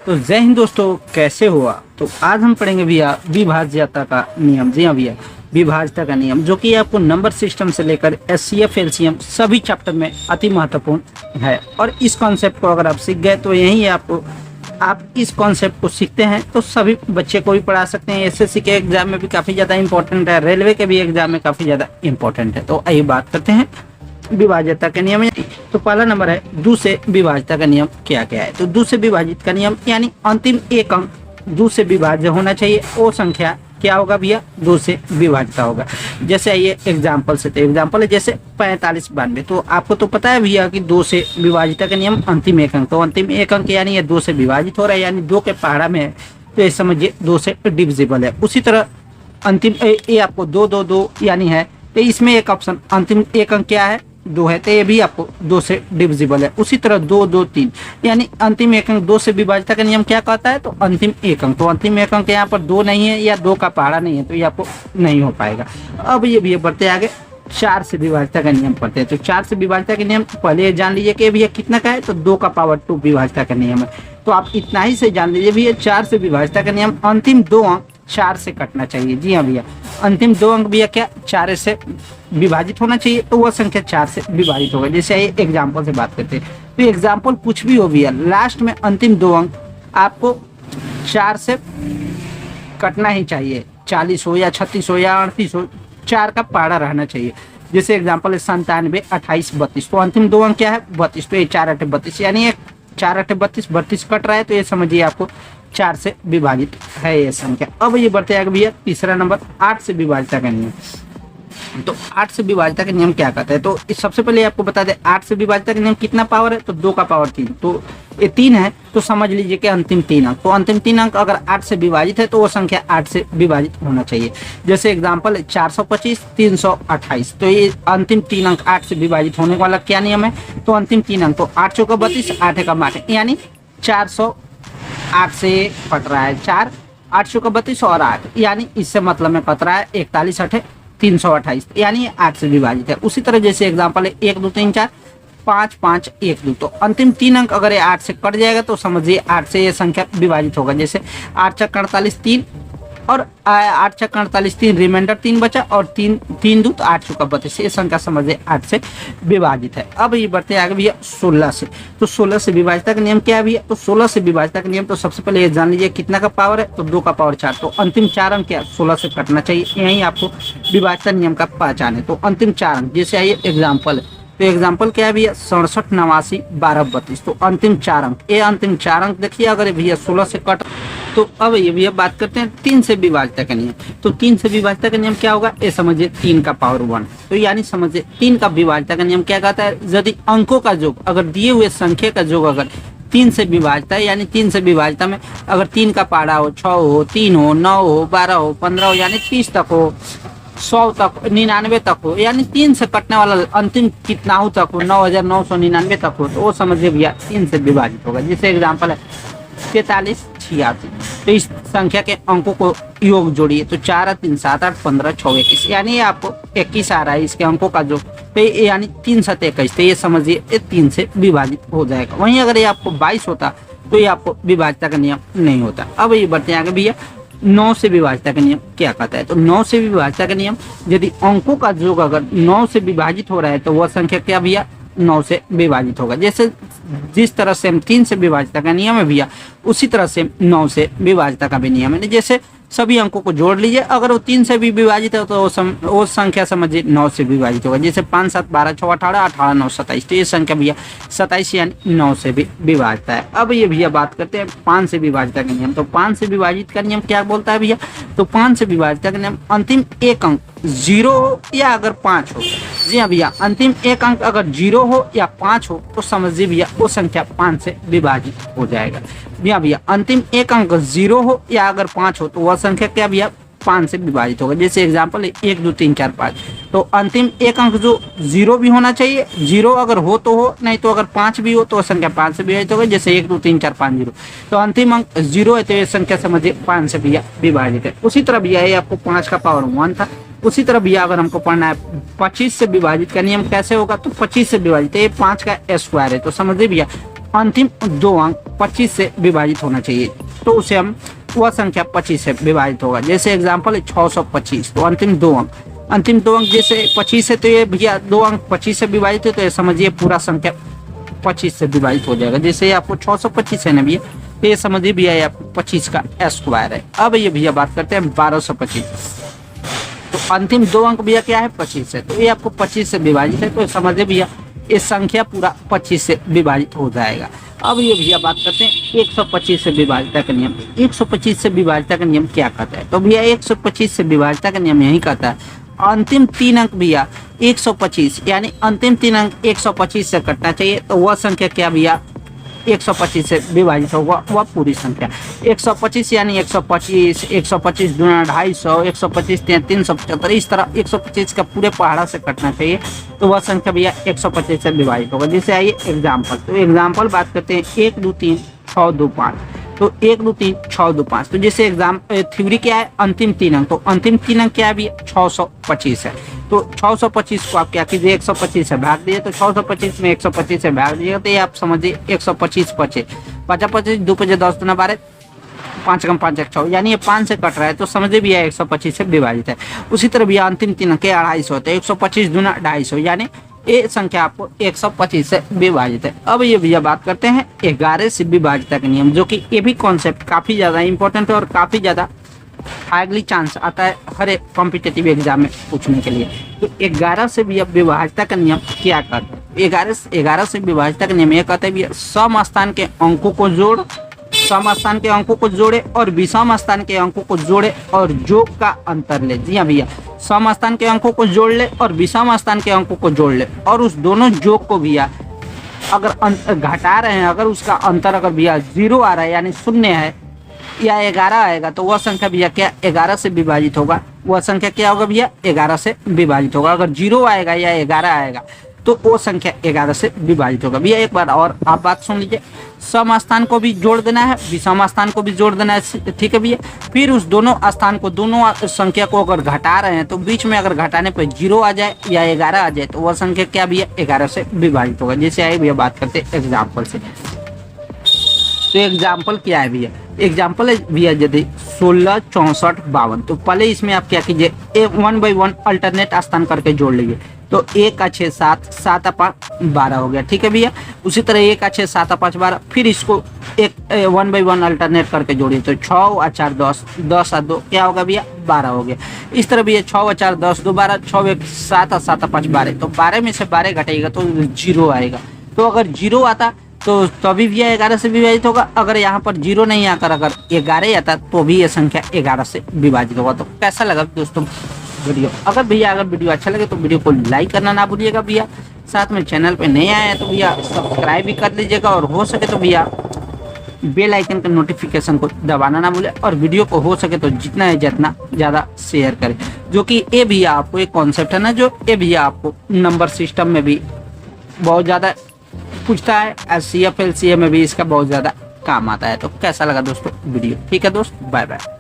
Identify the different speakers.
Speaker 1: तो जय हिंद दोस्तों, कैसे हुआ। तो आज हम पढ़ेंगे भैया विभाज्यता का नियम। जी हाँ भैया, विभाज्यता का नियम जो कि आपको नंबर सिस्टम से लेकर एचसीएफ एलसीएम सभी चैप्टर में अति महत्वपूर्ण है। और इस कॉन्सेप्ट को अगर आप सीख गए तो यही आपको, आप इस कॉन्सेप्ट को सीखते हैं तो सभी बच्चे को भी पढ़ा सकते हैं। एसएससी के एग्जाम में भी काफ़ी ज़्यादा इंपॉर्टेंट है, रेलवे के भी एग्जाम में काफ़ी ज़्यादा इंपॉर्टेंट है। तो आइए बात करते हैं विभाज्यता के नियम। तो पहला नंबर है दो से विभाज्यता का नियम क्या क्या है। तो दो से विभाजित का नियम यानी अंतिम एक अंक दो से विभाज्य होना चाहिए। वो संख्या क्या होगा भैया, दो से विभाज्यता होगा। जैसे आइए एग्जाम्पल से, तो एग्जाम्पल है जैसे 45 92। तो आपको तो पता है भैया कि दो से विभाज्यता का नियम अंतिम एक अंक। तो अंतिम एक अंक यानी ये दो से विभाजित हो रहा है, यानी दो के पहाड़ा में है, तो ये समझिए दो से डिविजिबल है। उसी तरह अंतिम ये आपको दो दो दो यानी है, तो इसमें एक ऑप्शन अंतिम एक अंक क्या है, दो है, तो ये भी आपको दो से डिविजिबल है। उसी तरह दो दो तीन यानी अंतिम एक अंक दो से विभाज्यता का नियम क्या कहता है, तो अंतिम एक अंक। तो अंतिम एक अंक यहाँ पर दो नहीं है या दो का पहाड़ा नहीं है, तो ये आपको नहीं हो पाएगा। अब ये भी बढ़ते आगे चार से विभाज्यता का नियम पढ़ते हैं। तो चार से विभाज्यता का नियम पहले ये जान लीजिए कि भैया कितना का है, तो 2 का पावर 2 विभाज्यता का नियम है। तो आप इतना ही से जान लीजिए भैया चार से विभाज्यता का नियम अंतिम दो अंक चार से कटना चाहिए। जी हाँ भैया, अंतिम दो अंक भैया क्या चार से विभाजित होना चाहिए, तो वह संख्या चार से विभाजित होगा। जैसे एग्जाम्पल से बात करते हैं, तो एग्जाम्पल कुछ भी हो भैया, लास्ट में अंतिम दो अंक आपको चार से कटना ही चाहिए। 40 हो या 36 हो या 38 हो, चार का पहाड़ा रहना चाहिए। जैसे एग्जाम्पल है 97 28 32। तो अंतिम दो अंक क्या है, 32। तो ये 4 8 32 यानी ये 4 8 32 32 कट रहा है, तो ये समझिए आपको चार से विभाजित है ये संख्या। अब ये बढ़ते आगे भैया तीसरा नंबर 8 से विभाज्यता का नियम। तो 8 से विभाज्यता का नियम क्या कहता है, तो इस सबसे पहले आपको बता दें 8 से विभाज्यता का नियम कितना पावर है, तो 2 का पावर 3। तो ये 3 है, तो समझ लीजिए कि अंतिम 3 अंक। तो अंतिम 3 अंक अगर 8 से विभाजित है तो वो संख्या 8 से विभाजित होना चाहिए। जैसे एग्जाम्पल है 425 328। तो ये अंतिम 3 अंक 8 से विभाजित होने वाला क्या नियम है, तो अंतिम 3 अंक, तो 8 चौका 32 8 का 8 यानी 408 से कट रहा है। 4 8 चौका 32 और 8 यानी इससे मतलब में कट रहा है 41 8 328 यानी 8 से विभाजित है। उसी तरह जैसे एग्जाम्पल है 1 2 3 4 5 5 1 2। तो अंतिम 3 अंक अगर ये 8 से कट जाएगा तो समझिए 8 से ये संख्या विभाजित होगा। जैसे 8 चक 48 3 और 8 चक 48 3 रिमाइंडर 3 बचा और 3 3 2 तो 8 चौका 32। ये संख्या समझिए 8 से विभाजित है। अब ये बढ़ते आगे भैया 16 से। तो 16 से विभाज्यता का नियम क्या है भैया, तो 16 से विभाज्यता का नियम तो सबसे पहले ये जान लीजिए कितना का पावर है, तो 2 का पावर 4। तो अंतिम 4 अंक क्या 16 से कटना चाहिए, यही आपको विभाज्यता नियम का पहचान है। तो अंतिम 4 अंक जैसे आइए एग्जाम्पल, तो एग्जाम्पल क्या है भैया 67 89 12 32। तो अंतिम 4 अंक, ये अंतिम 4 अंक देखिए अगर भैया 16 से कट। तो अब ये भैया बात करते हैं 3 से विभाज्यता का नियम। तो 3 से विभाज्यता का नियम क्या होगा, ये समझिए 3 का पावर 1। तो यानी समझिए 3 का विभाज्यता का नियम क्या कहता है, यदि अंकों का योग अगर दिए हुए संख्या का योग अगर 3 से विभाज्यता है, यानी 3 से विभाज्यता में अगर 3 का पहाड़ा हो, 6 हो, 3 हो, 9 हो, 12 हो, 15 हो, यानी 30 तक हो, 100 तक 99 तक हो, यानी 3 से कटने वाला अंतिम कितना हो तक हो 9999 तक हो, तो वो समझिए भैया 3 से विभाजित होगा। जैसे एग्जाम्पल है 43 86। तो इस संख्या के अंकों को योग जोड़िए, तो 4 3 7 8 15 6 21 यानी ये आपको 21 आ रहा है इसके अंकों का जो, तो यानी 3 7 21। तो ये समझिए ये 3 से विभाजित हो जाएगा। वहीं अगर ये आपको 22 होता तो ये आपको विभाज्यता का नियम नहीं होता। अब ये बढ़ते आगे भैया 9 से विभाज्यता का नियम क्या कहता है। तो 9 से विभाज्यता का नियम, यदि अंकों का योग अगर 9 से विभाजित हो रहा है तो वह संख्या क्या भैया 9 से विभाजित होगा। जैसे जिस तरह से 3 से विभाज्यता का नियम है भैया, उसी तरह से 9 से विभाज्यता का भी नियम है। जैसे सभी अंकों को जोड़ लीजिए, अगर वो 3 से भी विभाजित है तो वो संख्या समझिए 9 से विभाजित होगा। जैसे 5 7 12 6 18 18 9 27। तो ये संख्या भैया 27 यानी 9 से भी विभाज्यता है। अब ये भैया बात करते हैं 5 से विभाज्यता का नियम। तो 5 से विभाजित का नियम क्या बोलता है भैया, तो 5 से विभाज्यता का नियम अंतिम एक अंक 0 हो या अगर 5 हो। जी हाँ भैया, अंतिम एक अंक अगर 0 हो या 5 हो तो समझिए भैया वो संख्या 5 से विभाजित हो जाएगा। जी हाँ भैया, अंतिम एक अंक 0 हो या अगर 5 हो तो वह संख्या क्या भैया 5 से विभाजित होगा। जैसे एग्जाम्पल है 1 2 3 4 5। तो अंतिम एक अंक जो 0 भी होना चाहिए, 0 अगर हो तो हो, नहीं तो अगर 5 भी हो तो संख्या 5 से विभाजित होगा। जैसे 1 2 3 4 5 0। तो अंतिम अंक 0 है तो ये संख्या समझिए 5 से भैया विभाजित है। उसी तरह भैया ये आपको 5 का पावर 1 था। उसी तरह भैया अगर हमको पढ़ना है 25 से विभाजित का नियम कैसे होगा, तो 25 से विभाजित है, ये 5 का स्क्वायर है। तो समझिए भैया अंतिम दो अंक 25 से विभाजित होना चाहिए, तो उसे हम वह संख्या 25 से विभाजित होगा। जैसे एग्जाम्पल है 625, तो अंतिम दो अंक जैसे 25 है, तो ये भैया 2 अंक 25 से विभाजित है, तो ये समझिए पूरा संख्या 25 से विभाजित हो जाएगा। जैसे आपको 625 है ना भैया, तो ये समझिए भैया ये 25 का स्क्वायर है। अब ये भैया बात करते हैं 1225, तो अंतिम 2 अंक भैया क्या है 25 है, तो ये आपको 25 से विभाजित है, तो समझिए भैया ये संख्या पूरा 25 से विभाजित हो जाएगा। अब ये भैया बात करते हैं 125 से विभाजिता का नियम। 125 से विभाजिता का नियम क्या कहता है, तो भैया 125 से विभाजिता का नियम यही कहता है अंतिम 3 अंक भैया 125, यानी अंतिम 3 अंक 125 से कटना चाहिए, तो वह संख्या क्या भैया 125 से विभाजित होगा वह पूरी संख्या। 125 यानी 125, 125 दूना 250, 125 375, इस तरह 125 का पूरे पहाड़ा से कटना चाहिए, तो वह संख्या भैया 125 से विभाजित होगा। जैसे आइए एग्जाम्पल, तो एग्जाम्पल बात करते हैं 1 2 3 6 2 5, तो 1 2 3 6 2 5, तो जैसे एग्जाम थ्योरी क्या है अंतिम 3 अंक, तो अंतिम 3 अंक क्या है भैया 625 है, तो 625 को आप क्या कीजिए 125 से भाग दीजिए, तो 625 में 125 से भाग दीजिएगा, तो ये आप समझिए 125 पचे 55 2 5 10 2 12 5 कम 5 1 6, यानी ये 5 से कट रहा है, तो समझिए भैया 125 से विभाजित है। उसी तरह भैया अंतिम 3 अंक 250 होते हैं, 125 दूना 250, यानी ये संख्या आपको 125 से विभाजित है। अब ये भैया बात करते हैं 11 से विभाजिता का नियम, जो कि ये भी कॉन्सेप्ट काफी ज्यादा इंपॉर्टेंट है और काफी ज्यादा हाईली चांस आता है हर एक कॉम्पिटिटिव एग्जाम में पूछने के लिए। तो 11 से भी अब विभाजिता का नियम क्या कहता है, 11 से विभाजिता का नियम यह कहता है भैया सम स्थान के अंकों को जोड़, सम स्थान के अंकों को जोड़े और विषम स्थान के अंकों को जोड़े और योग का अंतर ले। जी हाँ भैया, सम स्थान के अंकों को जोड़ ले और विषम स्थान के अंकों को जोड़ ले, और उस दोनों योग को भैया अगर घटा रहे हैं, अगर उसका अंतर अगर भैया 0 आ रहा है यानी 0 है या 11 आएगा, तो वह संख्या भैया क्या 11 से विभाजित होगा, वह संख्या क्या होगा भैया 11 से विभाजित होगा। अगर 0 आएगा या 11 आएगा, तो वो संख्या 11 से विभाजित होगा। भैया एक बार और आप बात सुन लीजिए, सम स्थान को भी जोड़ देना है, विषम स्थान को भी जोड़ देना है, ठीक है भैया। फिर उस दोनों स्थान को, दोनों संख्या को अगर घटा रहे हैं, तो बीच में अगर घटाने पर 0 आ जाए या 11 आ जाए, तो वह संख्या क्या भैया 11 से विभाजित होगा। जैसे आइए भैया बात करते हैं एग्जाम्पल से, तो एग्जाम्पल क्या है भैया, एग्जाम्पल है भैया यदि 16 64 52, तो पहले इसमें आप क्या कीजिए 1 by 1 अल्टरनेट स्थान करके जोड़ लीजिए, तो 1 का 6 7 7 5 12 हो गया, ठीक है भैया। उसी तरह 1 का 6 7 5 12, फिर इसको 1 by 1 अल्टरनेट करके जोड़िए, तो 6 और 4 10 10 और 2 क्या होगा भैया 12 हो गया। इस तरह भैया 6 और 4 10 2 12, 6 1 7 और 7 5 12, तो 12 में से 12 घटाइएगा तो 0 आएगा। तो अगर 0 आता तो तभी भैया 11 से विभाजित होगा, अगर यहाँ पर 0 नहीं आकर अगर 11 आता तो भी ये संख्या 11 से विभाजित होगा। तो कैसा लगा दोस्तों वीडियो? अगर वीडियो अच्छा लगे तो वीडियो को लाइक करना ना भूलिएगा भैया, साथ में चैनल पे नए आए हैं तो भैया सब्सक्राइब भी कर लीजिएगा, और हो सके तो भैया बेल आइकन का नोटिफिकेशन को दबाना ना भूले, और वीडियो को हो सके तो जितना है जितना ज़्यादा शेयर करें, जो कि ये भैया आपको एक कॉन्सेप्ट है ना, जो ये भैया आपको नंबर सिस्टम में भी बहुत ज़्यादा पूछता है, SCF LCM में भी इसका बहुत ज़्यादा काम आता है। तो कैसा लगा दोस्तों वीडियो? ठीक है दोस्त, बाय बाय।